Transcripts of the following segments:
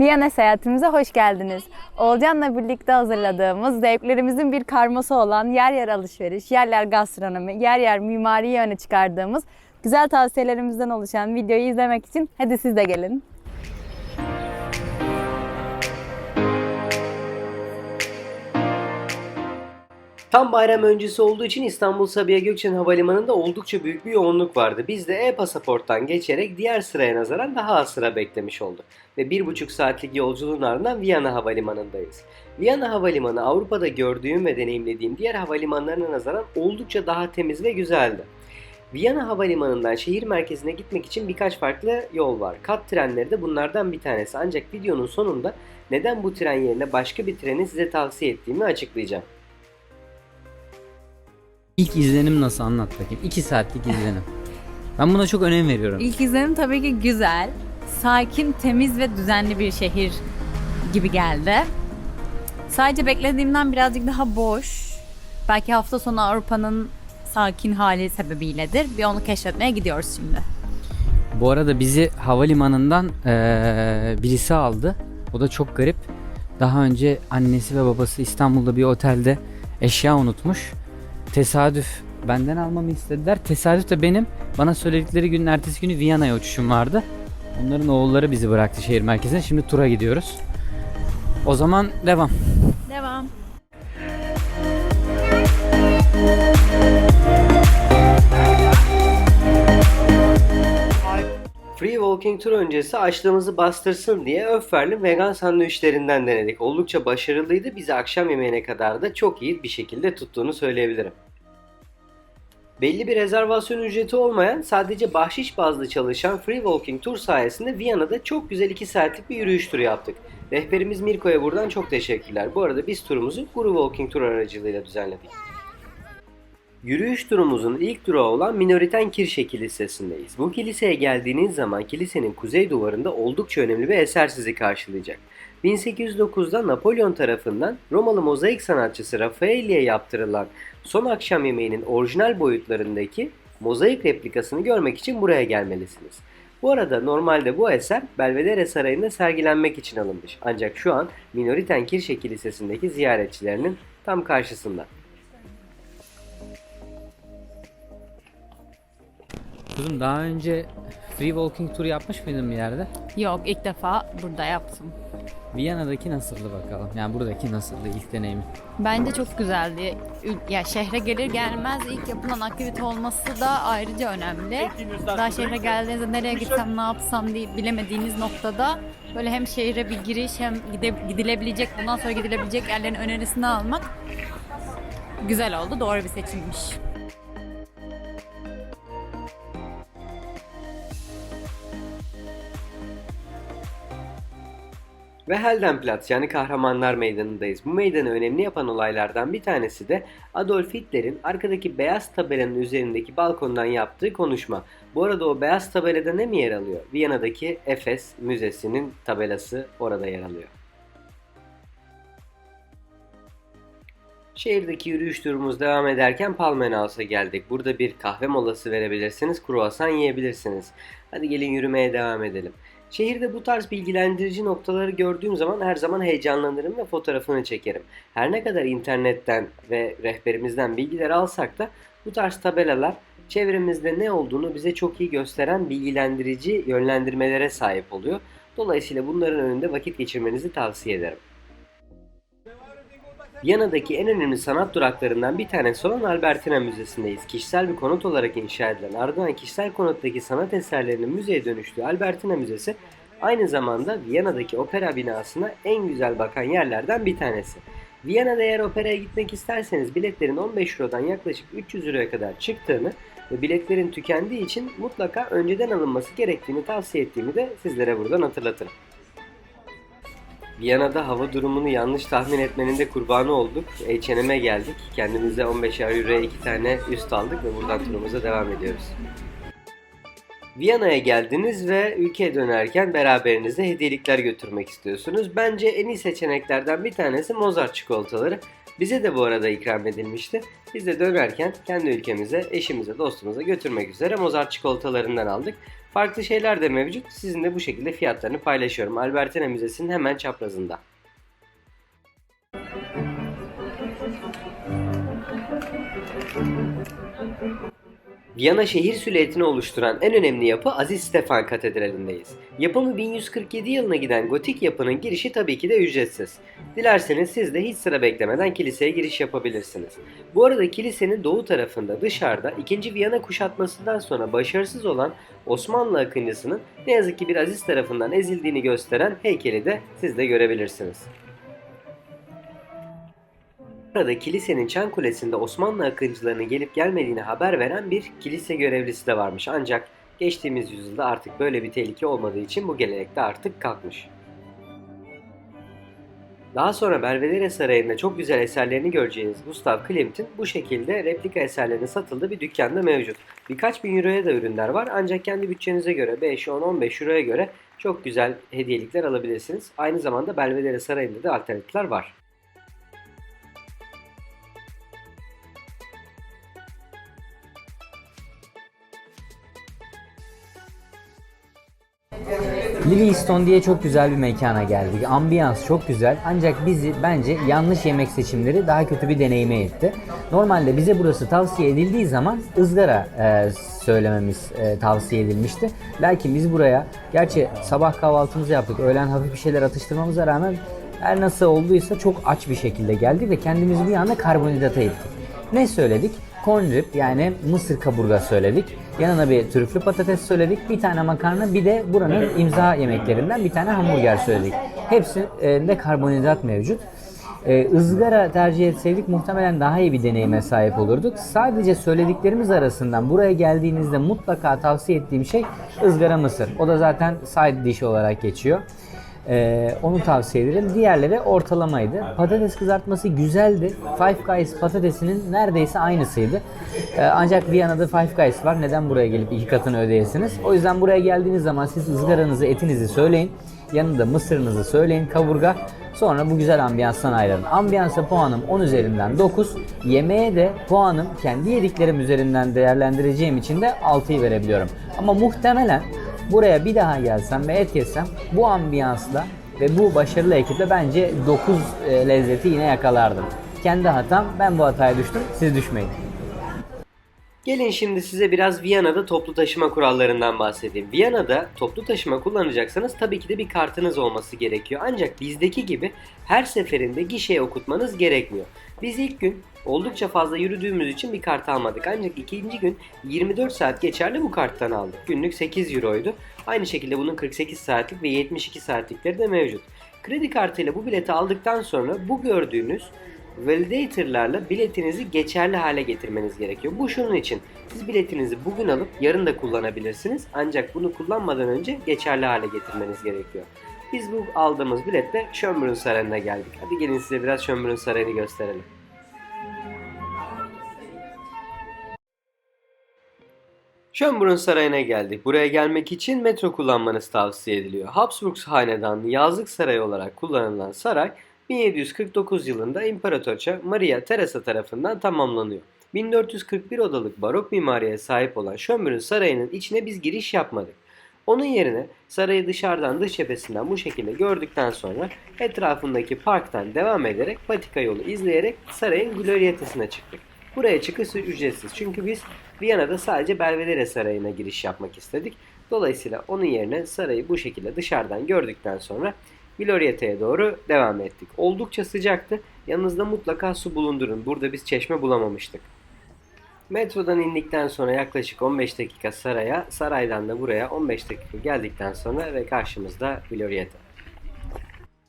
Viyana seyahatimize hoş geldiniz. Oğulcan'la birlikte hazırladığımız zevklerimizin bir karması olan yer yer alışveriş, yer yer gastronomi, yer yer mimariyi öne çıkardığımız güzel tavsiyelerimizden oluşan videoyu izlemek için hadi siz de gelin. Tam bayram öncesi olduğu için İstanbul Sabiha Gökçen Havalimanı'nda oldukça büyük bir yoğunluk vardı. Biz de e-pasaporttan geçerek diğer sıraya nazaran daha az sıra beklemiş olduk. Ve 1,5 saatlik yolculuğun ardından Viyana Havalimanı'ndayız. Viyana Havalimanı Avrupa'da gördüğüm ve deneyimlediğim diğer havalimanlarına nazaran oldukça daha temiz ve güzeldi. Viyana Havalimanı'ndan şehir merkezine gitmek için birkaç farklı yol var. Kat trenleri de bunlardan bir tanesi. Ancak videonun sonunda neden bu tren yerine başka bir treni size tavsiye ettiğimi açıklayacağım. İlk izlenim nasıl, anlat bakayım. 2 saatlik izlenim. Ben buna çok önem veriyorum. İlk izlenim tabii ki güzel, sakin, temiz ve düzenli bir şehir gibi geldi. Sadece beklediğimden birazcık daha boş. Belki hafta sonu Avrupa'nın sakin hali sebebiyledir. Bir onu keşfetmeye gidiyoruz şimdi. Bu arada bizi havalimanından birisi aldı. O da çok garip. Daha önce annesi ve babası İstanbul'da bir otelde eşya unutmuş. Tesadüf benden almamı istediler. Tesadüf de bana söyledikleri günün ertesi günü Viyana'ya uçuşum vardı. Onların oğulları bizi bıraktı şehir merkezine. Şimdi tura gidiyoruz. O zaman devam. Devam. Free Walking Tour öncesi açlığımızı bastırsın diye Öfver'li vegan sandviçlerinden denedik. Oldukça başarılıydı. Bizi akşam yemeğine kadar da çok iyi bir şekilde tuttuğunu söyleyebilirim. Belli bir rezervasyon ücreti olmayan, sadece bahşiş bazlı çalışan Free Walking Tour sayesinde Viyana'da çok güzel 2 saatlik bir yürüyüş turu yaptık. Rehberimiz Mirko'ya buradan çok teşekkürler. Bu arada biz turumuzu Guru Walking Tour aracılığıyla düzenledik. Yürüyüş turumuzun ilk durağı olan Minoriten Kirche Kilisesi'ndeyiz. Bu kiliseye geldiğiniz zaman kilisenin kuzey duvarında oldukça önemli bir eser sizi karşılayacak. 1809'da Napolyon tarafından Romalı mozaik sanatçısı Raffaelli'ye yaptırılan Son Akşam Yemeği'nin orijinal boyutlarındaki mozaik replikasını görmek için buraya gelmelisiniz. Bu arada normalde bu eser Belvedere Sarayı'nda sergilenmek için alınmış. Ancak şu an Minoriten Kirche Kilisesi'ndeki ziyaretçilerinin tam karşısında. Kuzum, daha önce free walking tour yapmış mıydın bir yerde? Yok, ilk defa burada yaptım. Viyana'daki nasıldı bakalım? Yani buradaki nasıldı ilk deneyimi? Bence çok güzeldi. Ya şehre gelir gelmez ilk yapılan aktivite olması da ayrıca önemli. Daha şehre geldiğinizde nereye gitsem ne yapsam diye bilemediğiniz noktada böyle hem şehre bir giriş hem gidilebilecek, bundan sonra gidilebilecek yerlerin önerisini almak güzel oldu. Doğru bir seçimmiş. Ve Heldenplatz yani Kahramanlar Meydanı'ndayız. Bu meydanı önemli yapan olaylardan bir tanesi de Adolf Hitler'in arkadaki beyaz tabelanın üzerindeki balkondan yaptığı konuşma. Bu arada o beyaz tabelada ne mi yer alıyor? Viyana'daki Efes Müzesi'nin tabelası orada yer alıyor. Şehirdeki yürüyüş turumuz devam ederken Palmenhaus'a geldik. Burada bir kahve molası verebilirsiniz, kruvasan yiyebilirsiniz. Hadi gelin yürümeye devam edelim. Şehirde bu tarz bilgilendirici noktaları gördüğüm zaman her zaman heyecanlanırım ve fotoğrafını çekerim. Her ne kadar internetten ve rehberimizden bilgiler alsak da bu tarz tabelalar çevremizde ne olduğunu bize çok iyi gösteren bilgilendirici yönlendirmelere sahip oluyor. Dolayısıyla bunların önünde vakit geçirmenizi tavsiye ederim. Viyana'daki en önemli sanat duraklarından bir tanesi olan Albertina Müzesi'ndeyiz. Kişisel bir konut olarak inşa edilen, ardından kişisel konuttaki sanat eserlerinin müzeye dönüştüğü Albertina Müzesi, aynı zamanda Viyana'daki opera binasına en güzel bakan yerlerden bir tanesi. Viyana'da eğer operaya gitmek isterseniz biletlerin 15 Euro'dan yaklaşık 300 Euro'ya kadar çıktığını ve biletlerin tükendiği için mutlaka önceden alınması gerektiğini tavsiye ettiğimi de sizlere buradan hatırlatırım. Viyana'da hava durumunu yanlış tahmin etmenin de kurbanı olduk. H&M'e geldik. Kendimize 15'er euroya 2 tane üst aldık ve buradan turumuza devam ediyoruz. Viyana'ya geldiniz ve ülkeye dönerken beraberinize hediyelikler götürmek istiyorsunuz. Bence en iyi seçeneklerden bir tanesi Mozart çikolataları. Bize de bu arada ikram edilmişti. Biz de dönerken kendi ülkemize, eşimize, dostumuza götürmek üzere Mozart çikolatalarından aldık. Farklı şeyler de mevcut. Sizinle bu şekilde fiyatlarını paylaşıyorum. Albertina Müzesi'nin hemen çaprazında. Viyana şehir silüetini oluşturan en önemli yapı Aziz Stefan Katedrali'ndeyiz. Yapımı 1147 yılına giden gotik yapının girişi tabii ki de ücretsiz. Dilerseniz siz de hiç sıra beklemeden kiliseye giriş yapabilirsiniz. Bu arada kilisenin doğu tarafında dışarıda 2. Viyana kuşatmasından sonra başarısız olan Osmanlı akıncısının ne yazık ki bir Aziz tarafından ezildiğini gösteren heykeli de siz de görebilirsiniz. Burada kilisenin çan kulesinde Osmanlı akıncılarının gelip gelmediğini haber veren bir kilise görevlisi de varmış. Ancak geçtiğimiz yüzyılda artık böyle bir tehlike olmadığı için bu gelenek de artık kalkmış. Daha sonra Belvedere Sarayı'nda çok güzel eserlerini göreceğiniz Gustav Klimt'in bu şekilde replika eserlerinin satıldığı bir dükkanda mevcut. Birkaç bin euroya da ürünler var ancak kendi bütçenize göre 5, 10, 15 euroya göre çok güzel hediyelikler alabilirsiniz. Aynı zamanda Belvedere Sarayı'nda da alternatifler var. Livingstone diye çok güzel bir mekana geldik. Ambiyans çok güzel ancak bizi bence yanlış yemek seçimleri daha kötü bir deneyime etti. Normalde bize burası tavsiye edildiği zaman ızgara söylememiz tavsiye edilmişti. Lakin biz buraya gerçi sabah kahvaltımızı yaptık, öğlen hafif bir şeyler atıştırmamıza rağmen her nasıl olduysa çok aç bir şekilde geldik ve kendimizi bir anda karbonhidrata ettik. Ne söyledik? Corn rib yani mısır kaburga söyledik. Yanına bir trüflü patates söyledik. Bir tane makarna, bir de buranın imza yemeklerinden bir tane hamburger söyledik. Hepsinde karbonhidrat mevcut. Izgara tercih etseydik muhtemelen daha iyi bir deneyime sahip olurduk. Sadece söylediklerimiz arasından buraya geldiğinizde mutlaka tavsiye ettiğim şey ızgara mısır. O da zaten side dish olarak geçiyor. Onu tavsiye ederim. Diğerleri ortalamaydı. Patates kızartması güzeldi. Five Guys patatesinin neredeyse aynısıydı. Ancak Viyana'da Five Guys var. Neden buraya gelip 2 katını ödeyesiniz? O yüzden buraya geldiğiniz zaman siz ızgaranızı, etinizi söyleyin. Yanında mısırınızı söyleyin, kaburga. Sonra bu güzel ambiyanstan ayrılın. Ambiyansa puanım 10 üzerinden 9. Yemeğe de puanım kendi yediklerim üzerinden değerlendireceğim için de 6'yı verebiliyorum. Ama muhtemelen buraya bir daha gelsem ve et yesem bu ambiyansla ve bu başarılı ekiple bence 9 lezzeti yine yakalardım. Kendi hatam, ben bu hataya düştüm, siz düşmeyin. Gelin şimdi size biraz Viyana'da toplu taşıma kurallarından bahsedeyim. Viyana'da toplu taşıma kullanacaksanız tabii ki de bir kartınız olması gerekiyor. Ancak bizdeki gibi her seferinde gişeye okutmanız gerekmiyor. Biz ilk gün oldukça fazla yürüdüğümüz için bir kart almadık. Ancak ikinci gün 24 saat geçerli bu karttan aldık. Günlük 8 euroydu. Aynı şekilde bunun 48 saatlik ve 72 saatlikleri de mevcut. Kredi kartıyla bu bileti aldıktan sonra bu gördüğünüz validator'larla biletinizi geçerli hale getirmeniz gerekiyor. Bu şunun için. Siz biletinizi bugün alıp yarın da kullanabilirsiniz. Ancak bunu kullanmadan önce geçerli hale getirmeniz gerekiyor. Biz bu aldığımız biletle Schönbrunn Sarayı'na geldik. Hadi gelin size biraz Schönbrunn Sarayı'nı gösterelim. Schönbrunn Sarayı'na geldik. Buraya gelmek için metro kullanmanız tavsiye ediliyor. Habsburg Hanedanı yazlık sarayı olarak kullanılan saray 1749 yılında İmparatorça Maria Theresa tarafından tamamlanıyor. 1441 odalık barok mimariye sahip olan Schönbrunn Sarayı'nın içine biz giriş yapmadık. Onun yerine sarayı dışarıdan dış cephesinden bu şekilde gördükten sonra etrafındaki parktan devam ederek patika yolu izleyerek sarayın Glorietesine çıktık. Buraya çıkış ücretsiz çünkü biz Viyana'da sadece Belvedere Sarayı'na giriş yapmak istedik. Dolayısıyla onun yerine sarayı bu şekilde dışarıdan gördükten sonra Glorieta'ya doğru devam ettik. Oldukça sıcaktı. Yanınızda mutlaka su bulundurun. Burada biz çeşme bulamamıştık. Metrodan indikten sonra yaklaşık 15 dakika saraya, saraydan da buraya 15 dakika geldikten sonra ve karşımızda Glorieta.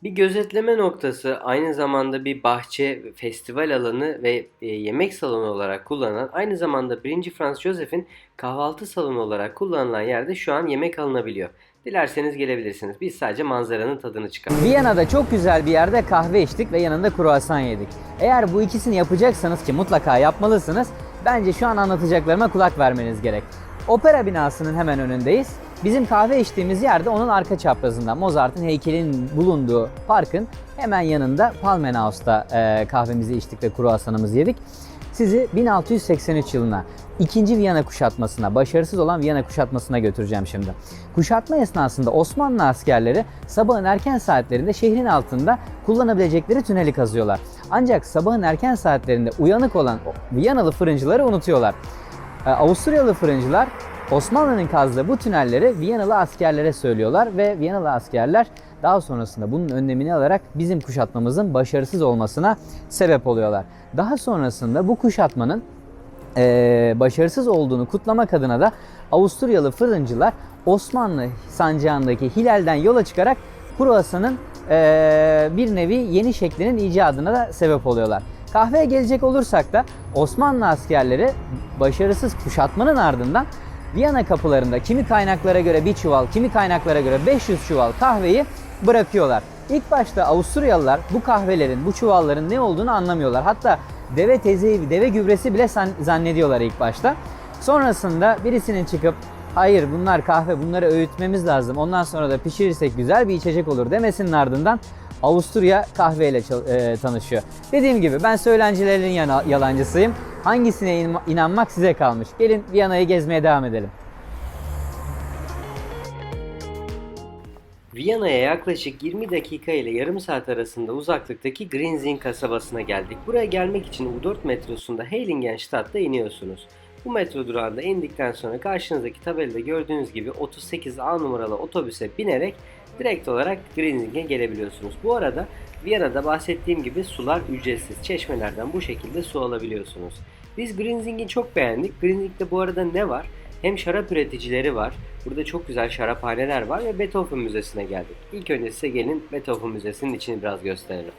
Bir gözetleme noktası, aynı zamanda bir bahçe, festival alanı ve yemek salonu olarak kullanılan, aynı zamanda 1. Franz Josef'in kahvaltı salonu olarak kullanılan yerde şu an yemek alınabiliyor. Dilerseniz gelebilirsiniz. Biz sadece manzaranın tadını çıkardık. Viyana'da çok güzel bir yerde kahve içtik ve yanında kruvasan yedik. Eğer bu ikisini yapacaksanız ki mutlaka yapmalısınız, bence şu an anlatacaklarıma kulak vermeniz gerek. Opera binasının hemen önündeyiz. Bizim kahve içtiğimiz yerde onun arka çaprazında Mozart'ın heykelinin bulunduğu parkın hemen yanında Palmenhaus'ta kahvemizi içtik ve kruvasanımızı yedik. Sizi 1683 yılına İkinci Viyana kuşatmasına, başarısız olan Viyana kuşatmasına götüreceğim şimdi. Kuşatma esnasında Osmanlı askerleri sabahın erken saatlerinde şehrin altında kullanabilecekleri tüneli kazıyorlar. Ancak sabahın erken saatlerinde uyanık olan Viyanalı fırıncıları unutuyorlar. Avusturyalı fırıncılar Osmanlı'nın kazdığı bu tünelleri Viyanalı askerlere söylüyorlar ve Viyanalı askerler daha sonrasında bunun önlemini alarak bizim kuşatmamızın başarısız olmasına sebep oluyorlar. Daha sonrasında bu kuşatmanın başarısız olduğunu kutlamak adına da Avusturyalı fırıncılar Osmanlı sancağındaki hilalden yola çıkarak kruvasanın bir nevi yeni şeklinin icadına da sebep oluyorlar. Kahveye gelecek olursak da Osmanlı askerleri başarısız kuşatmanın ardından Viyana kapılarında kimi kaynaklara göre bir çuval, kimi kaynaklara göre 500 çuval kahveyi bırakıyorlar. İlk başta Avusturyalılar bu kahvelerin, bu çuvalların ne olduğunu anlamıyorlar. Hatta deve tezeyi, deve gübresi bile zannediyorlar ilk başta. Sonrasında birisinin çıkıp hayır bunlar kahve, bunları öğütmemiz lazım, ondan sonra da pişirirsek güzel bir içecek olur demesinin ardından Avusturya kahveyle tanışıyor. Dediğim gibi ben söylencilerin yalancısıyım. Hangisine inanmak size kalmış. Gelin Viyana'yı gezmeye devam edelim. Viyana'ya yaklaşık 20 dakika ile yarım saat arasında uzaklıktaki Grinzing kasabasına geldik. Buraya gelmek için U4 metrosunda Heiligenstadt'ta iniyorsunuz. Bu metro durağında indikten sonra karşınızdaki tabelada gördüğünüz gibi 38A numaralı otobüse binerek direkt olarak Grinzing'e gelebiliyorsunuz. Bu arada Viyana'da bahsettiğim gibi sular ücretsiz. Çeşmelerden bu şekilde su alabiliyorsunuz. Biz Grinzing'i çok beğendik. Grinzing'de bu arada ne var? Hem şarap üreticileri var. Burada çok güzel şaraphaneler var ve Beethoven Müzesi'ne geldik. İlk önce size gelin Beethoven Müzesi'nin içini biraz gösterelim.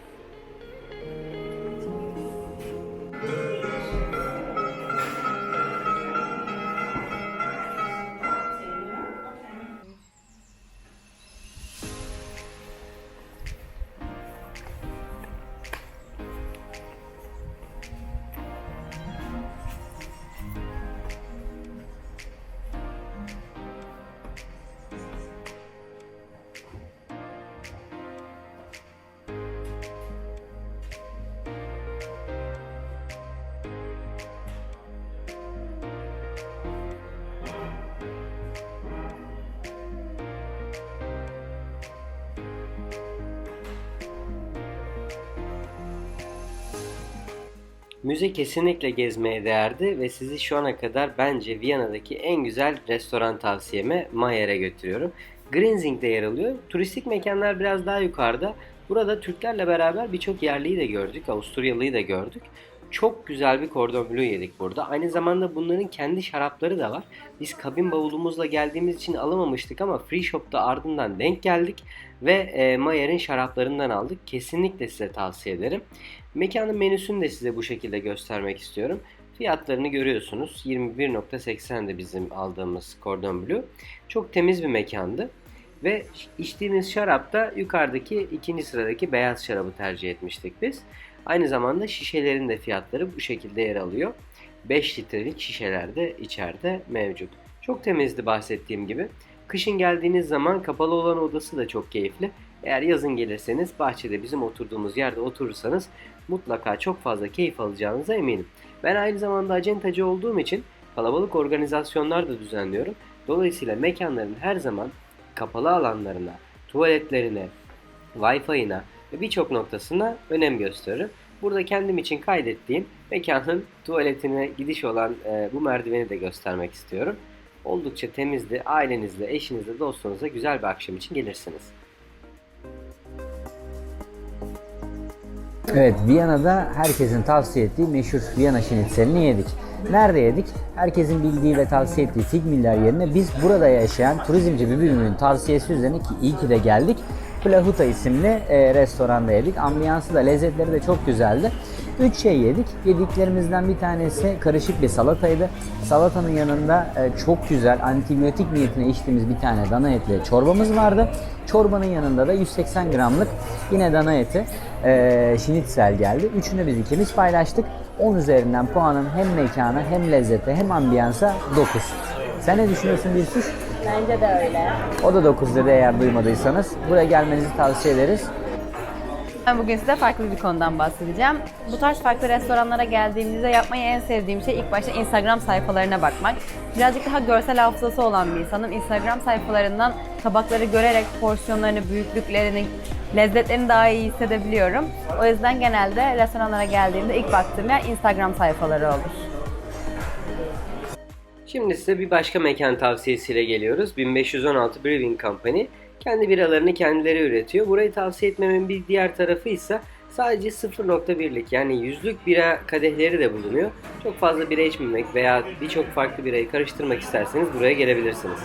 Müze kesinlikle gezmeye değerdi ve sizi şu ana kadar bence Viyana'daki en güzel restoran tavsiyeme Mayer'e götürüyorum. Grinzing'de yer alıyor. Turistik mekanlar biraz daha yukarıda. Burada Türklerle beraber birçok yerliyi de gördük, Avusturyalıyı da gördük. Çok güzel bir cordon bleu yedik burada. Aynı zamanda bunların kendi şarapları da var. Biz kabin bavulumuzla geldiğimiz için alamamıştık ama Free Shop'ta ardından denk geldik ve Mayer'in şaraplarından aldık. Kesinlikle size tavsiye ederim. Mekanın menüsünü de size bu şekilde göstermek istiyorum. Fiyatlarını görüyorsunuz. 21.80'de bizim aldığımız cordon bleu. Çok temiz bir mekandı. Ve içtiğimiz şarap da yukarıdaki ikinci sıradaki beyaz şarabı tercih etmiştik biz. Aynı zamanda şişelerin de fiyatları bu şekilde yer alıyor. 5 litrelik şişeler de içeride mevcut. Çok temizdi bahsettiğim gibi. Kışın geldiğiniz zaman kapalı olan odası da çok keyifli. Eğer yazın gelirseniz bahçede bizim oturduğumuz yerde oturursanız mutlaka çok fazla keyif alacağınıza eminim. Ben aynı zamanda acentacı olduğum için kalabalık organizasyonlar da düzenliyorum. Dolayısıyla mekanların her zaman kapalı alanlarına, tuvaletlerine, Wi-Fi'ına ve birçok noktasına önem gösteririm. Burada kendim için kaydettiğim mekanın tuvaletine gidiş olan bu merdiveni de göstermek istiyorum. Oldukça temizdi. Ailenizle, eşinizle, dostunuzla güzel bir akşam için gelirsiniz. Evet, Viyana'da herkesin tavsiye ettiği meşhur Viyana şnitzelini yedik. Nerede yedik? Herkesin bildiği ve tavsiye ettiği Figmiller yerine biz burada yaşayan turizmci bir bölümünün tavsiyesi üzerine ki iyi ki de geldik. Plahuta isimli restoranda yedik. Ambiyansı da, lezzetleri de çok güzeldi. 3 şey yedik. Yediklerimizden bir tanesi karışık bir salataydı. Salatanın yanında çok güzel antibiyotik niyetine içtiğimiz bir tane dana etli çorbamız vardı. Çorbanın yanında da 180 gramlık yine dana eti şnitzel geldi. Üçünü biz ikimiz paylaştık. 10 üzerinden puanım hem mekana hem lezzete hem ambiyansa 9. Sen ne düşünüyorsun Dilsuş? Bence de öyle. O da 9 dedi eğer duymadıysanız. Buraya gelmenizi tavsiye ederiz. Ben bugün size farklı bir konudan bahsedeceğim. Bu tarz farklı restoranlara geldiğimizde yapmayı en sevdiğim şey ilk başta Instagram sayfalarına bakmak. Birazcık daha görsel hafızası olan bir insanım. Instagram sayfalarından tabakları görerek porsiyonlarını, büyüklüklerini, lezzetlerini daha iyi hissedebiliyorum. O yüzden genelde restoranlara geldiğimde ilk baktığım yer Instagram sayfaları olur. Şimdi size bir başka mekan tavsiyesiyle geliyoruz. 1516 Brewing Company. Kendi biralarını kendileri üretiyor. Burayı tavsiye etmemin bir diğer tarafı ise sadece 0.1'lik yani yüzlük bira kadehleri de bulunuyor. Çok fazla bira içmemek veya birçok farklı birayı karıştırmak isterseniz buraya gelebilirsiniz.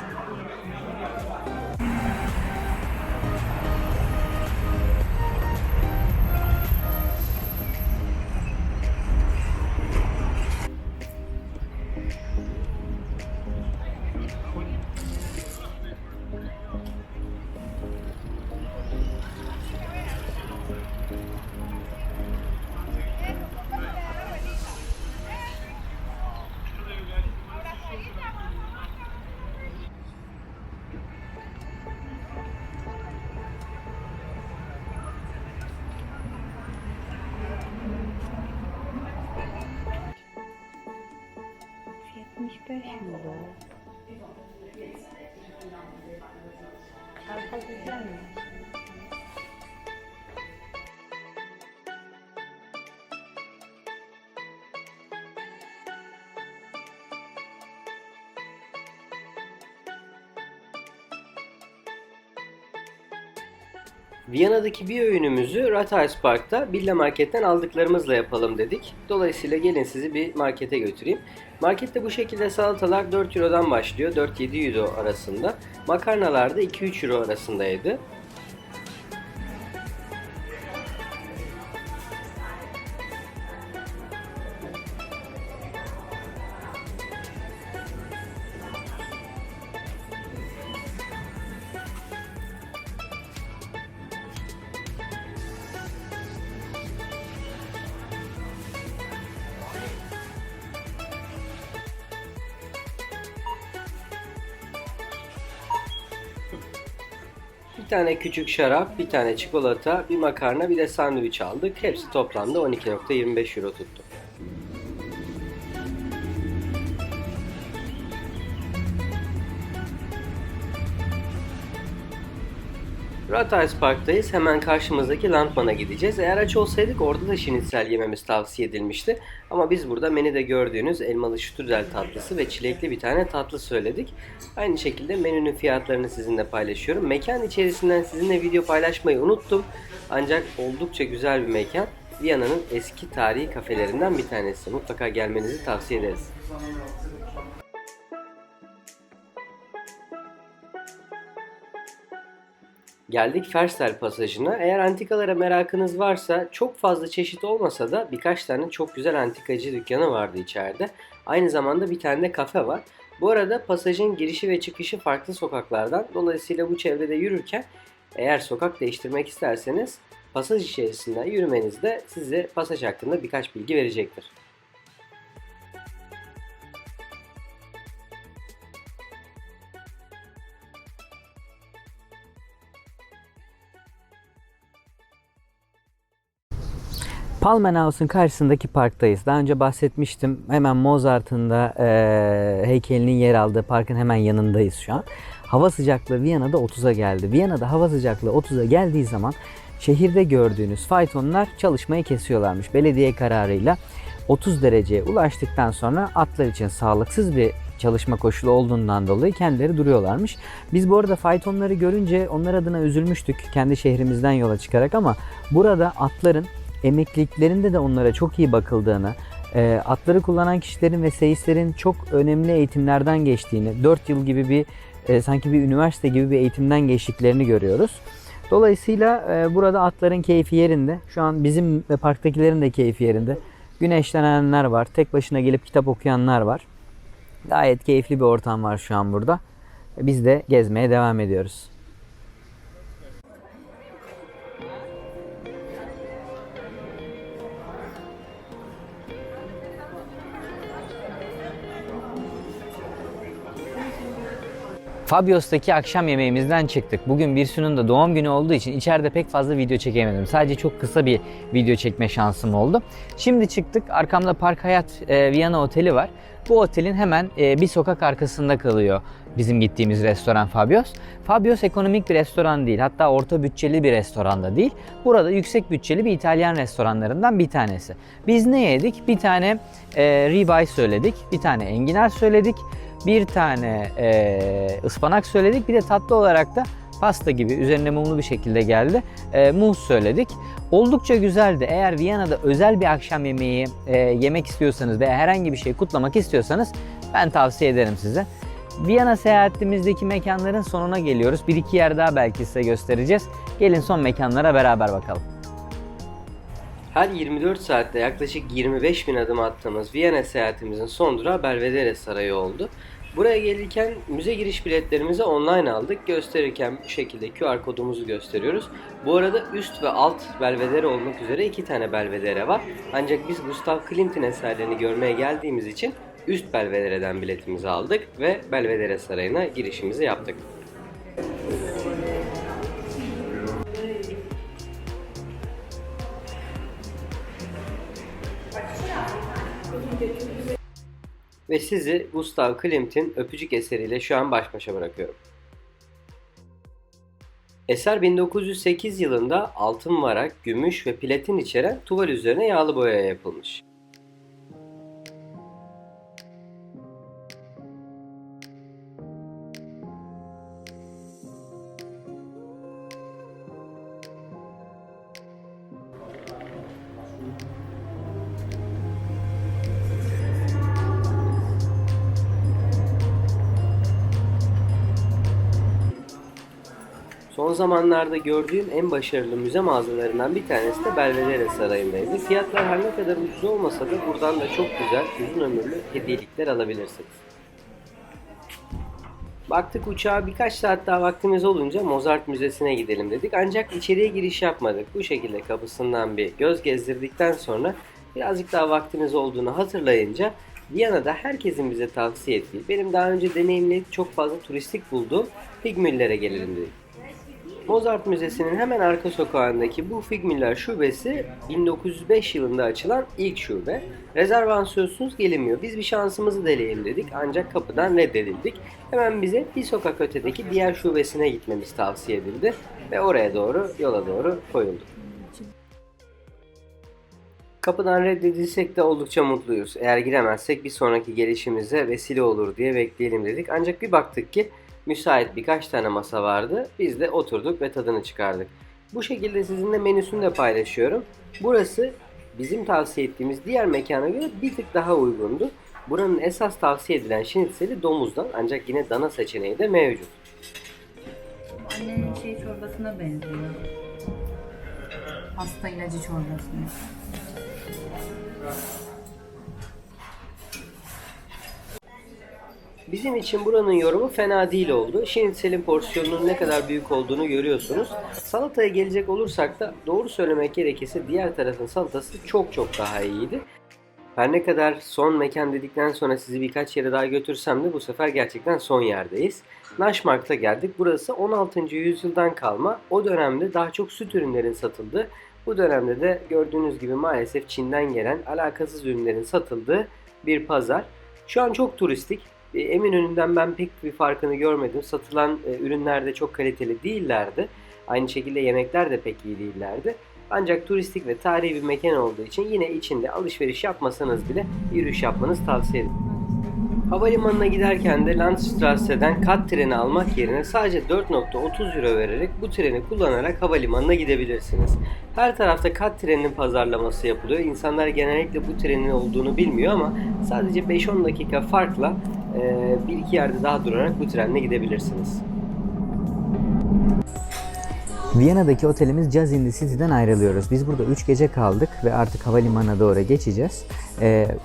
Viyana'daki bir öğünümüzü Rathauspark'ta Billa Market'ten aldıklarımızla yapalım dedik. Dolayısıyla gelin sizi bir markete götüreyim. Markette bu şekilde salatalar 4 Euro'dan başlıyor. 4-7 Euro arasında. Makarnalar da 2-3 Euro arasındaydı. Bir tane küçük şarap, bir tane çikolata, bir makarna, bir de sandviç aldık. Hepsi toplamda 12.25 Euro tuttu. Rathauspark'tayız. Hemen karşımızdaki Landmann'a gideceğiz. Eğer aç olsaydık orada da şinitsel yememiz tavsiye edilmişti. Ama biz burada menüde gördüğünüz elmalı strudel tatlısı ve çilekli bir tane tatlı söyledik. Aynı şekilde menünün fiyatlarını sizinle paylaşıyorum. Mekan içerisinden sizinle video paylaşmayı unuttum. Ancak oldukça güzel bir mekan. Viyana'nın eski tarihi kafelerinden bir tanesi. Mutlaka gelmenizi tavsiye ederiz. Geldik Ferstel Pasajı'na. Eğer antikalara merakınız varsa çok fazla çeşit olmasa da birkaç tane çok güzel antikacı dükkanı vardı içeride. Aynı zamanda bir tane de kafe var. Bu arada pasajın girişi ve çıkışı farklı sokaklardan. Dolayısıyla bu çevrede yürürken eğer sokak değiştirmek isterseniz pasaj içerisinden yürümenizde size pasaj hakkında birkaç bilgi verecektir. Palmenhaus'un karşısındaki parktayız. Daha önce bahsetmiştim. Hemen Mozart'ın da heykelinin yer aldığı parkın hemen yanındayız şu an. Hava sıcaklığı Viyana'da 30'a geldi. Viyana'da hava sıcaklığı 30'a geldiği zaman şehirde gördüğünüz faytonlar çalışmayı kesiyorlarmış. Belediye kararıyla 30 dereceye ulaştıktan sonra atlar için sağlıksız bir çalışma koşulu olduğundan dolayı kendileri duruyorlarmış. Biz bu arada faytonları görünce onlar adına üzülmüştük kendi şehrimizden yola çıkarak ama burada atların emekliliklerinde de onlara çok iyi bakıldığını, atları kullanan kişilerin ve seyislerin çok önemli eğitimlerden geçtiğini, 4 yıl gibi bir sanki bir üniversite gibi bir eğitimden geçtiklerini görüyoruz. Dolayısıyla burada atların keyfi yerinde. Şu an bizim ve parktakilerin de keyfi yerinde. Güneşlenenler var, tek başına gelip kitap okuyanlar var. Gayet keyifli bir ortam var şu an burada. Biz de gezmeye devam ediyoruz. Fabios'taki akşam yemeğimizden çıktık. Bugün Birsu'nun da doğum günü olduğu için içeride pek fazla video çekemedim. Sadece çok kısa bir video çekme şansım oldu. Şimdi çıktık. Arkamda Park Hyatt Viyana Oteli var. Bu otelin hemen bir sokak arkasında kalıyor bizim gittiğimiz restoran Fabios. Fabios ekonomik bir restoran değil. Hatta orta bütçeli bir restoran da değil. Burada yüksek bütçeli bir İtalyan restoranlarından bir tanesi. Biz ne yedik? Bir tane ribeye söyledik. Bir tane enginar söyledik. Bir tane ıspanak söyledik. Bir de tatlı olarak da pasta gibi üzerine mumlu bir şekilde geldi. Muz söyledik. Oldukça güzeldi. Eğer Viyana'da özel bir akşam yemeği yemek istiyorsanız veya herhangi bir şey kutlamak istiyorsanız ben tavsiye ederim size. Viyana seyahatimizdeki mekanların sonuna geliyoruz. Bir iki yer daha belki size göstereceğiz. Gelin son mekanlara beraber bakalım. Her 24 saatte yaklaşık 25.000 adım attığımız Viyana seyahatimizin son durağı Belvedere Sarayı oldu. Buraya gelirken müze giriş biletlerimizi online aldık. Gösterirken bu şekilde QR kodumuzu gösteriyoruz. Bu arada üst ve alt Belvedere olmak üzere 2 tane Belvedere var. Ancak biz Gustav Klimt'in eserlerini görmeye geldiğimiz için üst Belvedere'den biletimizi aldık ve Belvedere Sarayı'na girişimizi yaptık. Ve sizi Gustav Klimt'in Öpücük eseriyle şu an baş başa bırakıyorum. Eser 1908 yılında altın varak, gümüş ve platin içeren tuval üzerine yağlı boyaya yapılmış. Son zamanlarda gördüğüm en başarılı müze mağazalarından bir tanesi de Belvedere Sarayı'ndaydı. Fiyatlar her ne kadar ucuz olmasa da buradan da çok güzel, uzun ömürlü hediyelikler alabilirsiniz. Baktık uçağa birkaç saat daha vaktimiz olunca Mozart Müzesi'ne gidelim dedik. Ancak içeriye giriş yapmadık. Bu şekilde kapısından bir göz gezdirdikten sonra birazcık daha vaktimiz olduğunu hatırlayınca Viyana'da herkesin bize tavsiye ettiği, benim daha önce deneyimleyip çok fazla turistik bulduğum Figmüller'e gelelim dedik. Mozart Müzesi'nin hemen arka sokağındaki bu Figmüller şubesi 1905 yılında açılan ilk şube. Rezervasyonsuz gelinmiyor. Biz bir şansımızı deneyelim dedik ancak kapıdan reddedildik. Hemen bize bir sokak ötedeki diğer şubesine gitmemiz tavsiye edildi ve oraya doğru, yola doğru koyulduk. Kapıdan reddedilsek de oldukça mutluyuz. Eğer giremezsek bir sonraki gelişimize vesile olur diye bekleyelim dedik. Ancak bir baktık ki müsait birkaç tane masa vardı. Biz de oturduk ve tadını çıkardık. Bu şekilde sizinle menüsünü de paylaşıyorum. Burası bizim tavsiye ettiğimiz diğer mekana göre bir tık daha uygundu. Buranın esas tavsiye edilen şnitzeli domuzdan ancak yine dana seçeneği de mevcut. Annenin çorbasına benziyor. Hasta ilacı çorbasına. Bizim için buranın yorumu fena değil oldu. Schnitzel'in porsiyonunun ne kadar büyük olduğunu görüyorsunuz. Salataya gelecek olursak da doğru söylemek gerekirse diğer tarafın salatası çok daha iyiydi. Her ne kadar son mekan dedikten sonra sizi birkaç yere daha götürsem de bu sefer gerçekten son yerdeyiz. Naschmarkt'a geldik. Burası 16. yüzyıldan kalma. O dönemde daha çok süt ürünlerin satıldığı, bu dönemde de gördüğünüz gibi maalesef Çin'den gelen alakasız ürünlerin satıldığı bir pazar. Şu an çok turistik. Eminönü'nden ben pek bir farkını görmedim. Satılan ürünler de çok kaliteli değillerdi. Aynı şekilde yemekler de pek iyi değillerdi. Ancak turistik ve tarihi bir mekan olduğu için yine içinde alışveriş yapmasanız bile yürüyüş yapmanızı tavsiye ederim. Havalimanına giderken de Landstrasse'den kat treni almak yerine sadece 4.30 euro vererek bu treni kullanarak havalimanına gidebilirsiniz. Her tarafta kat treninin pazarlaması yapılıyor. İnsanlar genellikle bu trenin olduğunu bilmiyor ama sadece 5-10 dakika farkla bir iki yerde daha durarak bu trenle gidebilirsiniz. Viyana'daki otelimiz Jazz in the City'den ayrılıyoruz. Biz burada 3 gece kaldık ve artık havalimanına doğru geçeceğiz.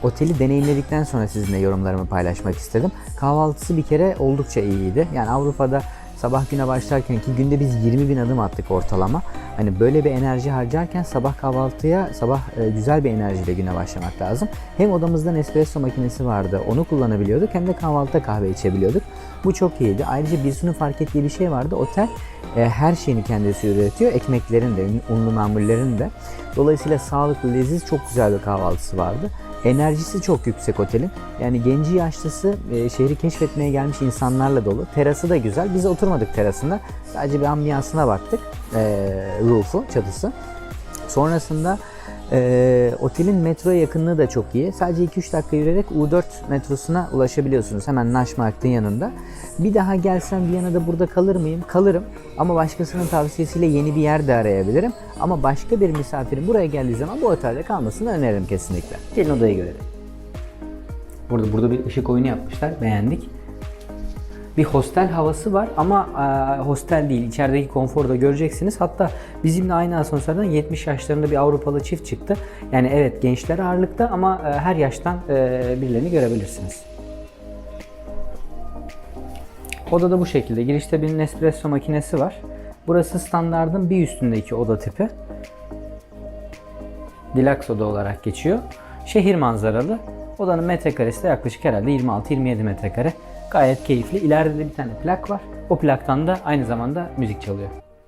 Oteli deneyimledikten sonra sizinle yorumlarımı paylaşmak istedim. Kahvaltısı bir kere oldukça iyiydi. Yani Avrupa'da sabah güne başlarken ki günde biz 20.000 adım attık ortalama. Hani böyle bir enerji harcarken sabah kahvaltıya güzel bir enerjiyle güne başlamak lazım. Hem odamızda Nespresso makinesi vardı, onu kullanabiliyorduk, hem de kahvaltıda kahve içebiliyorduk. Bu çok iyiydi. Ayrıca birisinin fark ettiği bir şey vardı. Otel her şeyini kendisi üretiyor. Ekmeklerin de, unlu mamullerin de. Dolayısıyla sağlıklı, leziz, çok güzel bir kahvaltısı vardı. Enerjisi çok yüksek otelin. Yani genci yaşlısı şehri keşfetmeye gelmiş insanlarla dolu. Terası da güzel. Biz oturmadık terasında. Sadece bir ambiyansına baktık. Roof'u, çatısı. Sonrasında otelin metroya yakınlığı da çok iyi. Sadece 2-3 dakika yürüyerek U4 metrosuna ulaşabiliyorsunuz. Hemen Naşmarkt'ın yanında. Bir daha gelsem Viyana'da burada kalır mıyım? Kalırım. Ama başkasının tavsiyesiyle yeni bir yer de arayabilirim. Ama başka bir misafirin buraya geldiği zaman bu otelde kalmasını öneririm kesinlikle. Gelin odayı görelim. Burada bir ışık oyunu yapmışlar. Beğendik. Bir hostel havası var ama hostel değil. İçerideki konforu da göreceksiniz. Hatta bizimle aynı asansörden 70 yaşlarında bir Avrupalı çift çıktı. Yani evet, gençler ağırlıkta ama her yaştan birilerini görebilirsiniz. Odada bu şekilde. Girişte bir Nespresso makinesi var. Burası standardın bir üstündeki oda tipi. Deluxe oda olarak geçiyor. Şehir manzaralı. Odanın metrekaresi de yaklaşık herhalde 26-27 metrekare. Gayet keyifli. İleride de bir tane plak var. O plaktan da aynı zamanda müzik çalıyor.